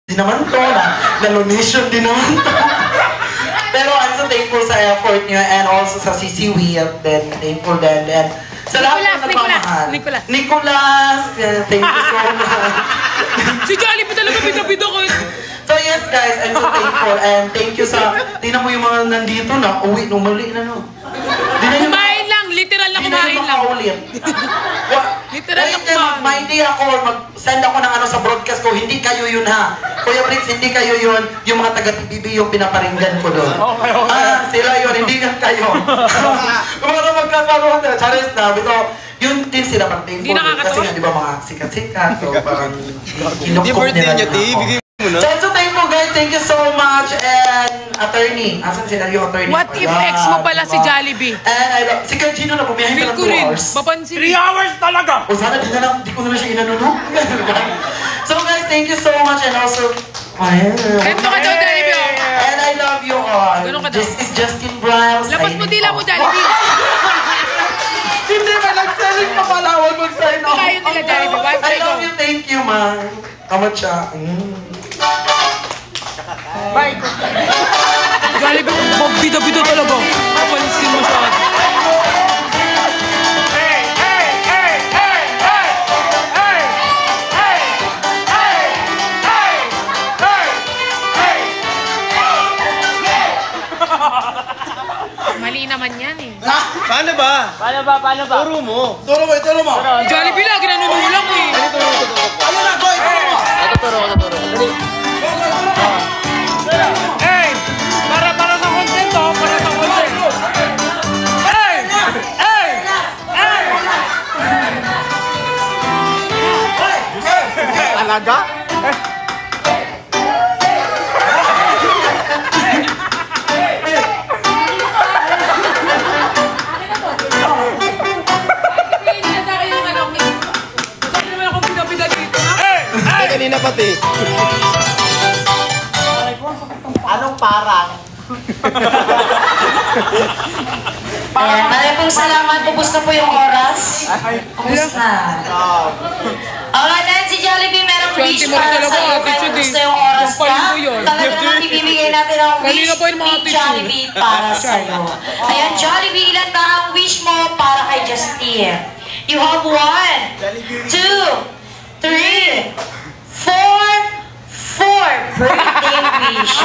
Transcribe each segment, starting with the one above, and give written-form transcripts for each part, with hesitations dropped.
din naman to, na-donation din naman to. Pero I'm so thankful sa effort niyo and also sa CCW, then thankful din. And sa lahat na nagmamahal. Nicolas, thank you so much. Si Jollibee talaga bida-bida ko. So yes guys, I'm so thankful and thank you sa, tingnan mo yung mga nandito na, uwi, mali na no. Kumain lang, literal na kumain lang. Literal na kumain. Mag-mind ako, mag-send ako ng ano sa broadcast ko, hindi kayo yun ha. Kuya Briggs, hindi kayo yun, yung mga taga-PBB yung pinaparinggan ko doon. Sila yun, hindi yan kayo. Kung ano magkakaroon na, Charis na, yun din sila pang thankful. Kasi nga, di ba mga sikat-sikat, so parang kinukok nila na ako. So I'm so thankful guys, thank you so much. And attorney, asan sila yung attorney? What if ex mo pala si Jollibee? And I love, si Cargino na bumiyahin ka ng 2 hours. Papansin. 3 hours talaga! O sana di ko na lang siya inanunok. So guys, thank you so much and also Ganto ka daw, Jollibee. And I love you all. This is Justin Briles. Lapas mo dila mo, Jollibee. Hindi ba nag-selling pa pala? Huwag mag-sign off. Kayo nila, Jollibee. I love you, thank you, ma. Kamat siya. Bye! Jollibee, bida-bida talaga. Papansin mo siya. Mali naman yan eh. Paano ba? Turo mo. Turo mo. Jollibee lagi nanunulang eh. Ano na, Goy? Turo mo. Hey! Para sa content to, para sa content. Hey! Talaga? Kanina pati. Anong parang? Maraming salamat. Ubus na po yung oras. Ubus na. Alright, then si Jollibee merong wish para sa'yo. Kaya gusto yung oras ka. Talaga naman ibibigay natin ang wish ni Jollibee para sa'yo. Ayan, Jollibee, ilan ba ang wish mo para kay Justine? You have 1, 2, 3, 4 birthday wishes.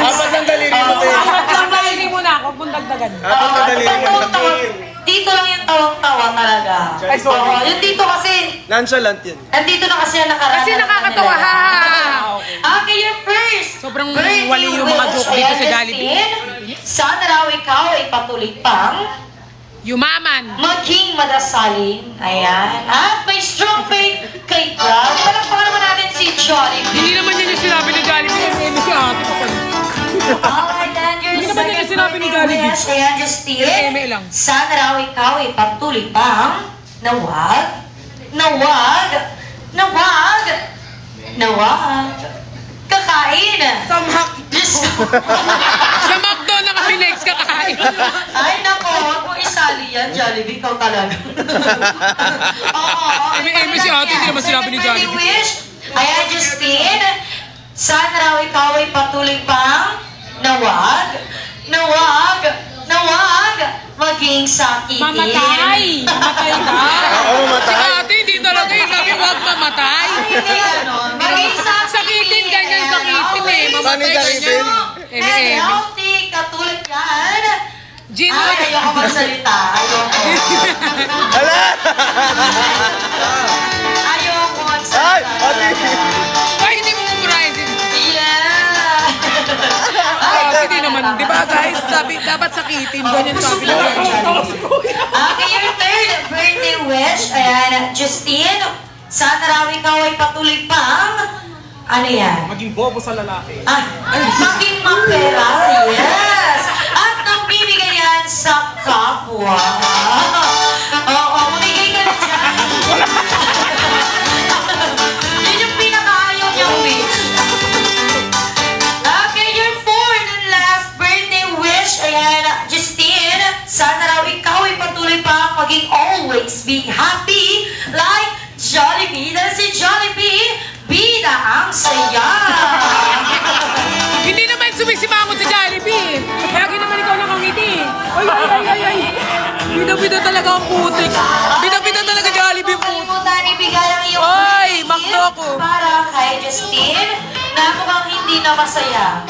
Apat ang daliri mo, te. Apat ang daliri mo na ako, bundagdagan. Apat ang daliri mo. Dito lang yung tawang-tawa talaga. Ay, sorry. Yung dito kasi, nonchalant yun. andito na kasi yung nakaraan. Kasi nakakatawa, ha? Okay, you're first. Sobrang wali yung mga joke dito sa Jollibee. Sana raw ikaw ay patuloy pang Yumaman. maging madasalin. Ayan. At may strong faith kay God. Palakpakan naman natin si Jollibee. Hindi naman yun yung sinabi ni Jollibee. Ano si ate pa pala. Alright, then your Hindi naman yun yung sinabi ni Jollibee. Ayan, Justine. lang. Sana raw ikaw ay patuloy pang nawag kakain. Samhak. Sa McDo na kami next kakain. Ay, nako, huwag mo isali yan, Jollibee. Ikaw talaga. Oo. Eme si ate, hindi naman sinabi ni Jollibee. Wish. Ayan, Justine. Sana raw ikaw ay patuloy pang maging sakitin. Mamatay ka. Oo, mamatay. Si ate, hindi talaga yung sabi, huwag mamatay. Maging Sakitin, ganyan sakitin eh. Mamatay ganyan. Healthy, katulad yan. Gino. Ay, ayoko magsalita. Hala! Ayoko Ay! magsalita. Ay, hindi mo memorize. Yeah! Hindi naman. Di ba guys, sabi, dapat sakitin. Ganyan sabi lang. Okay, your third birthday wish. Ayan, Justine. Sana raw ikaw ay patuloy pang ano yan? Maging bobo sa lalaki. Maging mapera. Yes! At nagbibigay yan sa kapwa. Oo, mamigay ka na dyan. Yun yung pinakaayaw niyang wish. Okay, your fourth and last birthday wish. Ayan, Justine. Sana raw ikaw ay patuloy pa maging always be happy like Jollibee. Dahil si Jollibee, bida ang saya. talaga ang putik. Bida-bida talaga Jollibee putik. Kalimutan ibigay ang iyong Ay, gift makdo ko. para kay Justine na mukhang hindi na masaya.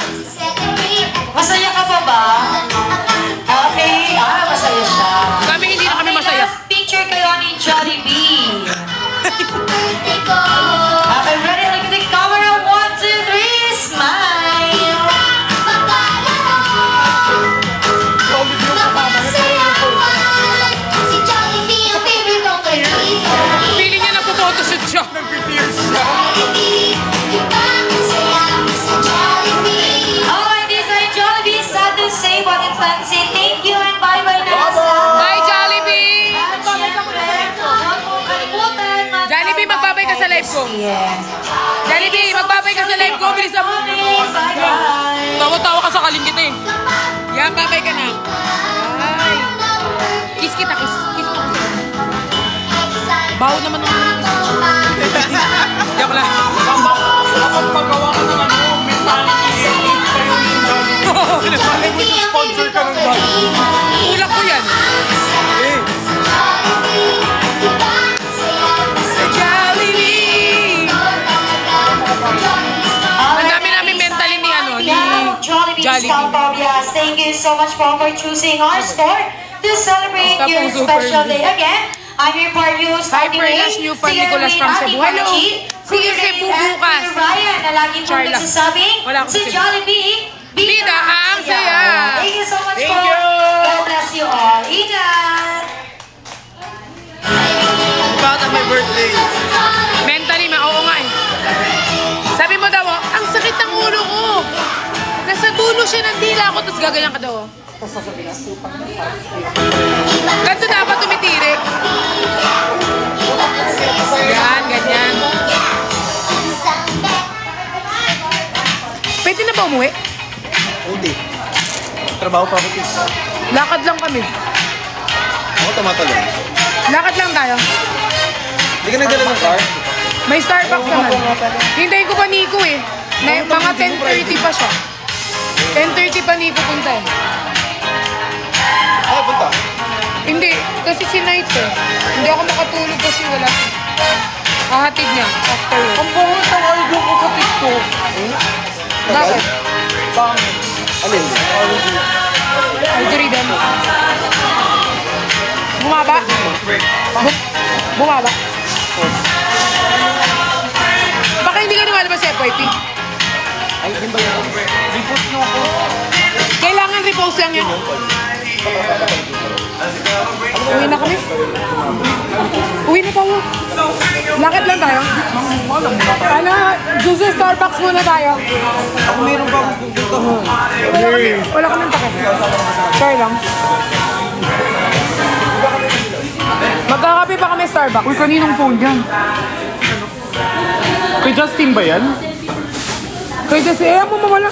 Masaya ka pa ba? Okay, masaya siya. Kami hindi na kami masaya. Last picture kayo ni Jollibee. Okay, ready? Look at the camera. 1, 2, 3, smile. Feeling niya nagpo-photoshoot siya. Nag-tears siya. Alright, this is Jollibee. Sad to say, but it's time to say thank you and bye-bye na lang sa Bye, Jollibee! At syempre, huwag mong kalimutan, Jollibee, magbabay ka sa live ko. Yes. Jollibee, magbabay ka sa live ko. Bilisan mo. Bye-bye. Tawa-tawa ka sa kalingkit eh. Yan, babay ka na. Ay. Kiss kita, kiss. Kiss mo. Baho naman ang Diyak lang. Kapag pagawa ka ng ano, mentality, sponsor ka ng Jollibee. Ulak ko yan. Jollibee! Ang dami namin mentally ni ano, ni Jollibee. Thank you so much for choosing our store to celebrate Basta your pong super special good. day again. I'm your partner, Hi, Perlas New Fan Nicolas from Cebu. Hello. See you Cebu bukas. Ryan, na lagi pong Charla. nagsasabing, Wala akong si Cebu. Jollibee, Bida ang saya. Thank you so much Thank po. you. God bless you all. Ingat. Bakit my birthday? Mentally, oo nga eh. Sabi mo daw, oh, ang sakit ng ulo ko. Nasa dulo siya ng dila ko, tapos gaganyan ka daw. Ganito dapat tumitiri. Yan, ganyan. Pwede na ba umuwi? Hindi. Trabaho pa ako, tis. Lakad lang kami. Ako tumatalon. Lakad lang tayo. Hindi ka nagdala ng car? May Starbucks naman. Hintayin ko pa Nico eh. Mga 10:30 pa siya. 10:30 pa Nico punta eh. Ah, punta. Hindi, kasi si Night eh. Hindi ako makatulog kasi wala siya. Kahatid niya, after work. Ang bangit ang idol ko sa TikTok. Bakit? Bangit. Alin? Algorithm. Bumaba? Bumaba? Baka hindi ka lumalabas sa FYP. Ay, din ba yun? Repost nyo ako. Kailangan repost lang yun. Uwi na kami? Uwi na tayo. Lakad lang tayo. Ano? Juice Starbucks muna tayo. Ako meron pa akong pupunta. Wala kami takip. Try lang. Magkakape pa kami Starbucks. Uy, kaninong phone yan? Kay Justin ba yan? Kaya kasi, ayaw mo mawala.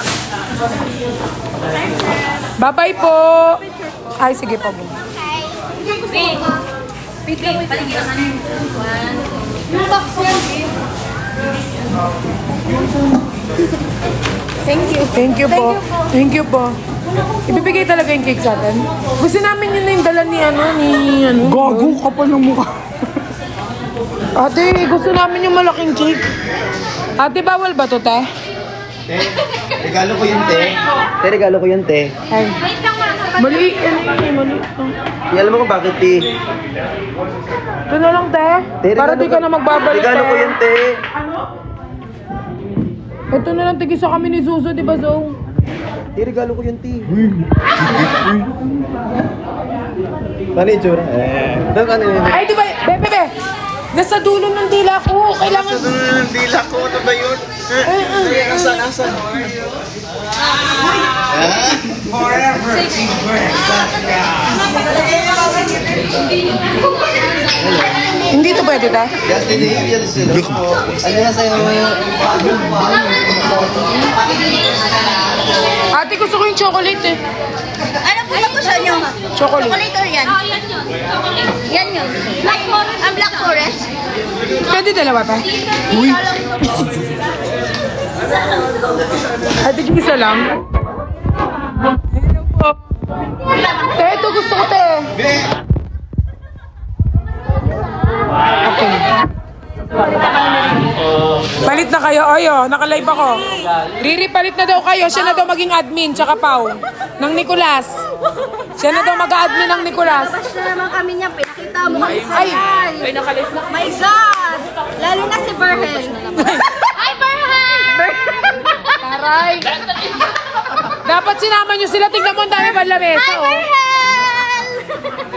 Bye-bye po. Ay, sige po. Thank you. Thank you po. Thank you po. Ibibigay talaga yung cake sa atin. Gusto namin yun na yung dala ni ano. Gago ka pa ng mukha. Ate, gusto namin yung malaking cake. Ate, bawal ba to, te? Te, regalo ko yun, te. Te, regalo ko yun, te. Ay. Mali. Mali. Di alam mo kung bakit, te. Ito na lang, te. Te, Para regalo di ka na magbabalik, Regalo ko yun, te. Ito na lang, tigisa kami ni Suso, di ba, Zong? Te, regalo ko yun, te. Paano yung tsura? Ano yun? Ay, di ba? Bebe! Nasa dulo ng dila ko. Kailangan... Sa dulo ng dila ko, ito ba yun? Asan? Hindi to pwede, te? Justin, yan sila. Ano yan sa'yo? Ate, gusto ko yung chocolate, eh. Ano po ba gusto nyo? Chocolate. Chocolate or yan? Yan yun. Yan yun. Black forest. Ang black forest. Pwede dalawa, te? Uy. Ate, isa lang. Hello po. Te, ito gusto ko, te. Okay. Palit na kayo. Oyo, naka-live ako. Riri, palit na daw kayo. Siya na daw maging admin, tsaka Pau. Ng Nicolas. Siya na daw mag-admin ng Nicolas. Tapos na naman kami niya, pinakita mo kami sa Ay, live. ay, naka-live na. My God! Lalo na si Berhel. Hi, Berhel! Taray. Dapat sinama nyo sila. Tignan mo ang dami pa lamesa, Hi, oh. Berhel!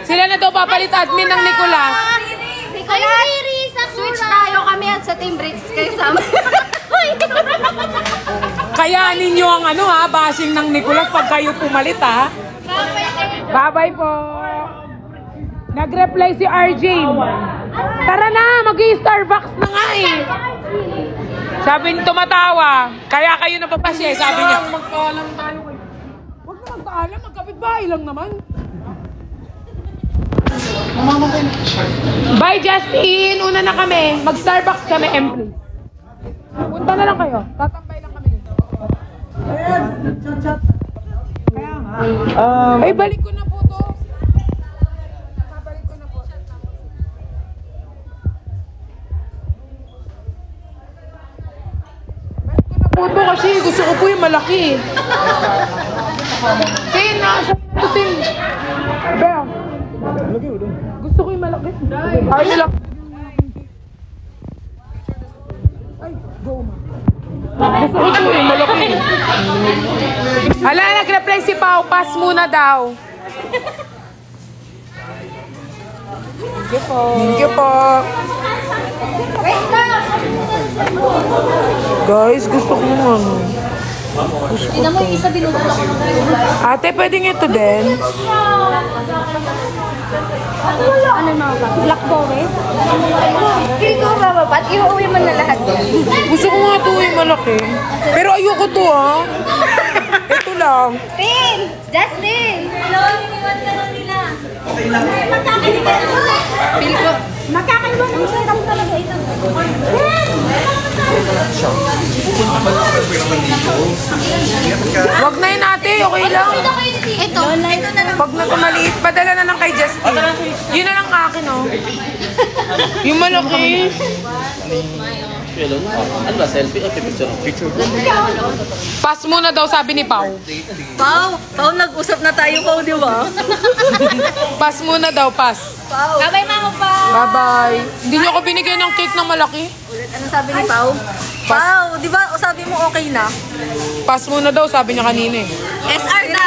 Sila na daw papalit admin ng Nicolas. Hi, Riri! Switch tayo kami at sa Team Bricks kayo sama. Kaya ninyo ang ano ha, bashing ng Nicolas pag kayo pumalit ha. Bye-bye po. Nag-reply si RJ. Tara na, mag-i-Starbucks na nga eh. Sabi niya tumatawa. Kaya kayo napapasya, sabi niya. Magpaalam tayo kayo. Huwag na magpaalam, magkapit-bahay lang naman. Bye Justin! Una na kami. Mag-Starbucks kami, Emily. Punta na lang kayo. Tatambay lang kami dito. Kaya nga. Ay, balik ko na po to. Balik ko na po. Balik ko na po to kasi gusto ko po yung malaki. Tin, nasa ito, Tin. Bea. Gusto ko yung malaki. Ay, lang. Ay, go ma. Gusto ko ito yung malaki. Hala, nag-reply si Pau. Pass muna daw. Thank you po. Thank you po. Guys, gusto ko yung ano. Tignan mo yung isa binubulak mo. Ate, pwedeng ito din. Ano na ba? Black Forest? Hindi ko bababat. Iuwi mo na lahat. Gusto ko nga ito yung malaki. Pero ayoko to ha. Ito lang. Tin! Justin! Hello, iniwan ka lang nila. Magkakaiwan mo. Feel ko. Magkakaiwan mo siya lang talaga ito. Wag na yun ate, okay lang. Ito na lang. Pag na maliit, padala na lang kay Justin. Yun na lang akin oh. Yung malaki. Ano ba, selfie? Okay, picture. Pass muna daw sabi ni Pau. Pau, nag-usap na tayo, Pau, di ba? Pass muna daw, pass. Bye-bye, Mama Pa. Bye-bye. Hindi niyo ako binigay ng cake na malaki. Ano sabi ni Pau? Pau, di ba sabi mo okay na? Pass muna daw, sabi niya kanina eh. SR na!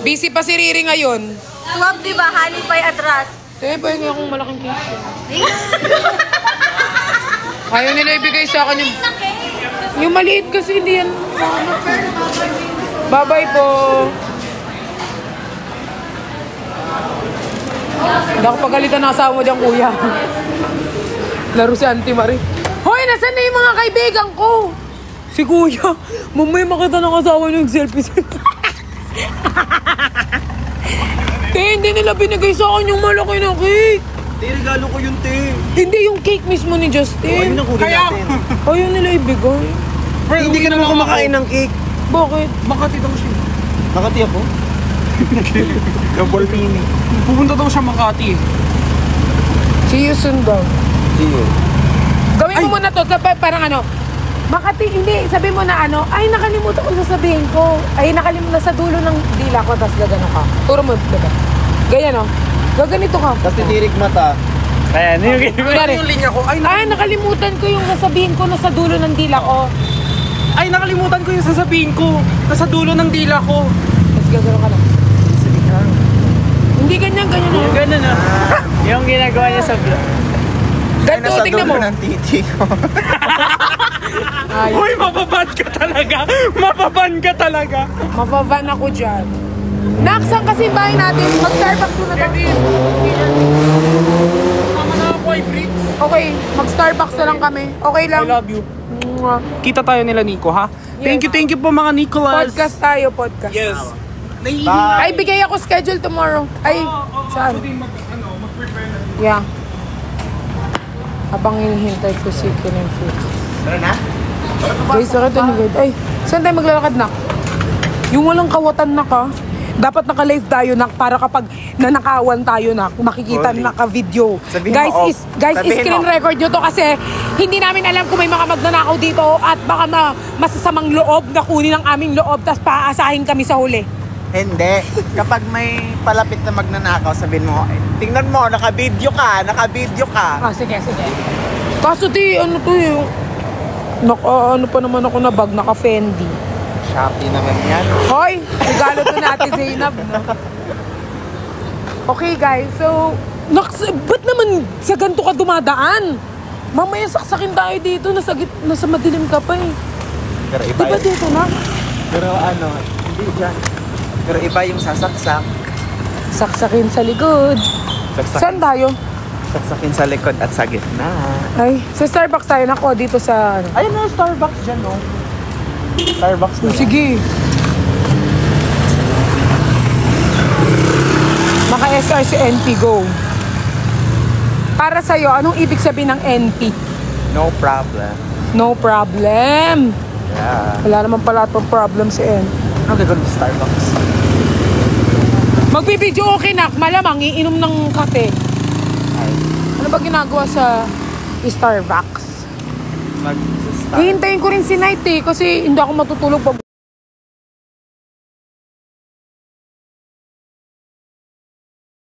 Busy pa si Riri ngayon. Swab, di ba? Hali pa'y atras. Eh, pwede akong malaking cake. Ayaw nila ibigay sa akin yung maliit kasi hindi yan. Bye-bye po. Hindi ako pagalitan ng asawa mo dyan, kuya. Laro si Auntie Marie. Hoy, nasan na yung mga kaibigan ko? Si kuya. Mamay makita ng asawa niyo yung selfie. Hindi nila binigay sa akin yung malaki na cake. Te, regalo ko yun, te. Hindi yung cake mismo ni Justin. Ayun ang kulay natin. Ayaw nila ibigay. Hindi ka naman kumakain ng cake. Bakit? Makati daw siya. Makati ako? Nabalpini. Pupunta daw siya Makati. See you soon daw. See you. Gawin mo muna to, parang ano, Makati, hindi, sabi mo na ano, ay nakalimutan ko sasabihin ko. Ay nakalimutan sa dulo ng dila ko, tapos gagano ka. Turo mo, diba? Ganyan o. Gaganito ka. Tapos titirik mata. Ayan, yung linya ko. Ay, nakalimutan ko yung sasabihin ko na sa dulo ng dila ko. Ay, nakalimutan ko yung sasabihin ko. Nasa dulo ng dila ko. Tapos gagano ka lang. Hindi ganyan o. Yung gano'n na. Yung ginagawa niya sa vlog. Ganito, tignan mo. ng titi ko. Uy, mababan ka talaga. Mababan ka talaga. Mababan ako dyan. Naksan kasi bahay natin. Mag-Starbucks muna tayo. Sama na ako ay Bricks. Okay, mag-Starbucks na lang kami. Okay lang. I love you. Kita tayo nila Nico, ha? Thank you po mga Nicolas. Podcast tayo, podcast. Yes. Ay, bigay ako schedule tomorrow. Ay, saan? Mag-prepare na. Yeah. Habang hinihintay ko si Ken and Food. Tara na? Guys, sakit na guys. Ay, saan tayo maglalakad na? Yung walang kawatan na ka. Dapat naka-live tayo nak para kapag nanakawan tayo nak, makikita na naka-video. Sabihin Guys, mo, guys, sabihin screen mo. record nyo to kasi hindi namin alam kung may mga magnanakaw dito at baka masasamang loob na kunin ang aming loob tapos paaasahin kami sa huli. Hindi. Kapag may palapit na magnanakaw, sabihin mo, tingnan mo, naka-video ka. Ah, sige. Kaso ano to yung... ano pa naman ako na bag, naka-Fendi. Shopee naman yan. Hoy! Regalo to natin Zainab, no? Okay guys, so... ba't naman sa ganito ka dumadaan? Mamaya saksakin tayo dito, nasa madilim ka pa eh. Pero iba Diba dito na? Pero hindi dyan. Pero iba yung sasaksak. Saksakin sa likod. Saan tayo? Saksakin sa likod at sa gitna. Ay, sa Starbucks tayo nako dito sa... Ayun na, Starbucks dyan, no? Starbucks na. Sige. Naka-SR si NP Go. Para sa'yo, anong ibig sabihin ng NP? No problem. No problem. Yeah. Wala naman pala itong problem si NP. Ano gagawin sa Starbucks? Magbibideo okay na, malamang iinom ng kape. Ano ba ginagawa sa Starbucks? Mag-start. Hihintayin ko rin si Night eh, kasi hindi ako matutulog pag